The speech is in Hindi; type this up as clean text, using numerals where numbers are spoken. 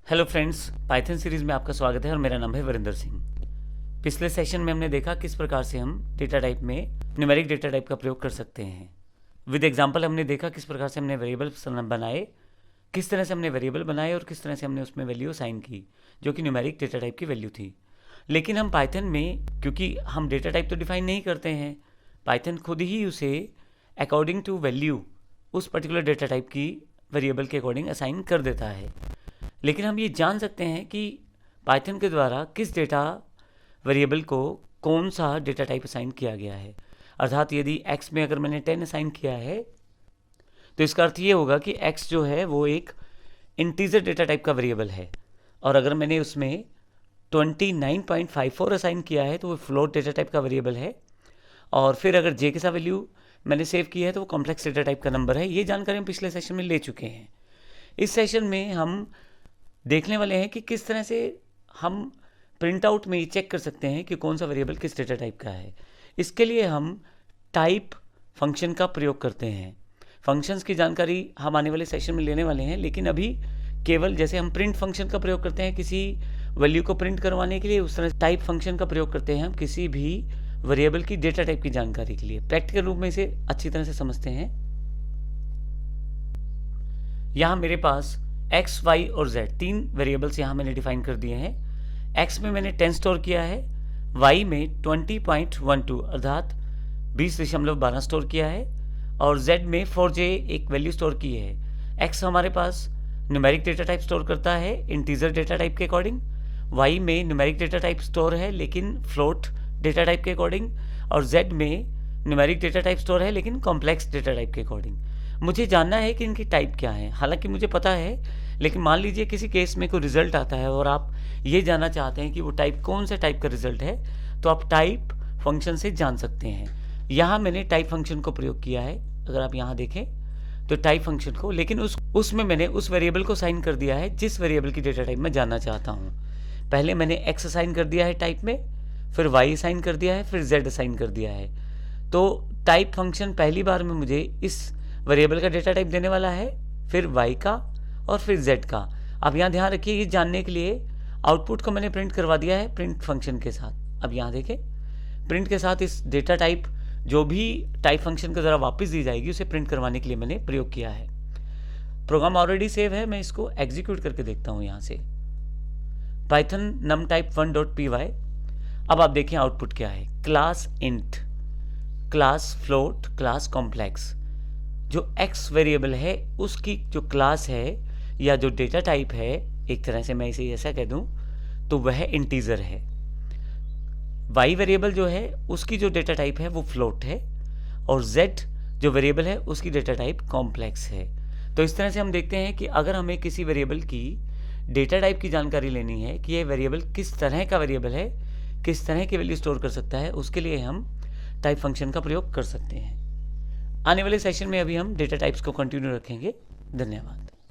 हेलो फ्रेंड्स, पाइथन सीरीज में आपका स्वागत है और मेरा नाम है वरिंदर सिंह। पिछले सेशन में हमने देखा किस प्रकार से हम डेटा टाइप में न्यूमेरिक डेटा टाइप का प्रयोग कर सकते हैं। विद एग्जांपल हमने देखा किस प्रकार से हमने वेरिएबल बनाए, किस तरह से हमने वेरिएबल बनाए और किस तरह से हमने उसमें वैल्यू असाइन की जो कि न्यूमेरिक डेटा टाइप की वैल्यू थी। लेकिन हम पाइथन में, क्योंकि हम डेटा टाइप तो डिफाइन नहीं करते हैं, पाइथन खुद ही उसे अकॉर्डिंग टू वैल्यू उस पर्टिकुलर डेटा टाइप की वेरिएबल के अकॉर्डिंग असाइन कर देता है। लेकिन हम ये जान सकते हैं कि पाइथन के द्वारा किस डेटा वेरिएबल को कौन सा डेटा टाइप असाइन किया गया है। अर्थात यदि x में अगर मैंने 10 असाइन किया है तो इसका अर्थ ये होगा कि x जो है वो एक इंटीजर डेटा टाइप का वेरिएबल है, और अगर मैंने उसमें 29.54 असाइन किया है तो वो फ्लोट डेटा टाइप का वेरिएबल है, और फिर अगर j के साथ वैल्यू मैंने सेव की है तो वो कॉम्प्लेक्स डेटा टाइप का नंबर है। ये जानकारी हम पिछले सेशन में ले चुके हैं। इस सेशन में हम देखने वाले हैं कि किस तरह से हम प्रिंट आउट में ये चेक कर सकते हैं कि कौन सा वेरिएबल किस डेटा टाइप का है। इसके लिए हम टाइप फंक्शन का प्रयोग करते हैं। फंक्शंस की जानकारी हम आने वाले सेशन में लेने वाले हैं, लेकिन अभी केवल जैसे हम प्रिंट फंक्शन का प्रयोग करते हैं किसी वैल्यू को प्रिंट करवाने के लिए, उस तरह टाइप फंक्शन का प्रयोग करते हैं हम किसी भी वेरिएबल की डेटा टाइप की जानकारी के लिए। प्रैक्टिकल रूप में इसे अच्छी तरह से समझते हैं। यहाँ मेरे पास x, y और z तीन वेरिएबल्स यहाँ मैंने डिफाइन कर दिए हैं। x में मैंने 10 स्टोर किया है, y में 20.12 अर्थात 20.12 स्टोर किया है, और z में 4j एक वैल्यू स्टोर की है। x हमारे पास न्यूमेरिक डेटा टाइप स्टोर करता है इंटीजर डेटा टाइप के अकॉर्डिंग, y में न्यूमेरिक डेटा टाइप स्टोर है लेकिन फ्लोट डेटा टाइप के अकॉर्डिंग, और z में न्यूमेरिक डेटा टाइप स्टोर है लेकिन कॉम्प्लेक्स डेटा टाइप के अकॉर्डिंग। मुझे जानना है कि इनकी टाइप क्या है। हालांकि मुझे पता है, लेकिन मान लीजिए किसी केस में कोई रिजल्ट आता है और आप ये जानना चाहते हैं कि वो टाइप कौन से टाइप का रिजल्ट है, तो आप टाइप फंक्शन से जान सकते हैं। यहाँ मैंने टाइप फंक्शन को प्रयोग किया है, अगर आप यहाँ देखें तो टाइप फंक्शन को, लेकिन उसमें मैंने उस वेरिएबल को साइन कर दिया है जिस वेरिएबल की डेटा टाइप मैं जानना चाहता हूँ। पहले मैंने x असाइन कर दिया है टाइप में, फिर y असाइन कर दिया है, फिर z असाइन कर दिया है। तो टाइप फंक्शन पहली बार में मुझे इस वेरिएबल का डेटा टाइप देने वाला है, फिर y का और फिर z का। अब यहाँ ध्यान रखिए, ये जानने के लिए आउटपुट को मैंने प्रिंट करवा दिया है प्रिंट फंक्शन के साथ। अब यहाँ देखें, प्रिंट के साथ इस डेटा टाइप जो भी टाइप फंक्शन के द्वारा वापस दी जाएगी उसे प्रिंट करवाने के लिए मैंने प्रयोग किया है। प्रोग्राम ऑलरेडी सेव है, मैं इसको एग्जीक्यूट करके देखता हूँ यहाँ से। Python numtype1.py। अब आप देखें आउटपुट क्या है। Class int, class float, class complex. जो x वेरिएबल है उसकी जो क्लास है या जो डेटा टाइप है, एक तरह से मैं इसे ऐसा कह दूं तो वह इंटीजर है। y वेरिएबल जो है उसकी जो डेटा टाइप है वो फ्लोट है, और z जो वेरिएबल है उसकी डेटा टाइप कॉम्प्लेक्स है। तो इस तरह से हम देखते हैं कि अगर हमें किसी वेरिएबल की डेटा टाइप की जानकारी लेनी है कि यह वेरिएबल किस तरह का वेरिएबल है, किस तरह की वैल्यू स्टोर कर सकता है, उसके लिए हम टाइप फंक्शन का प्रयोग कर सकते हैं। आने वाले सेशन में अभी हम डेटा टाइप्स को कंटिन्यू रखेंगे। धन्यवाद।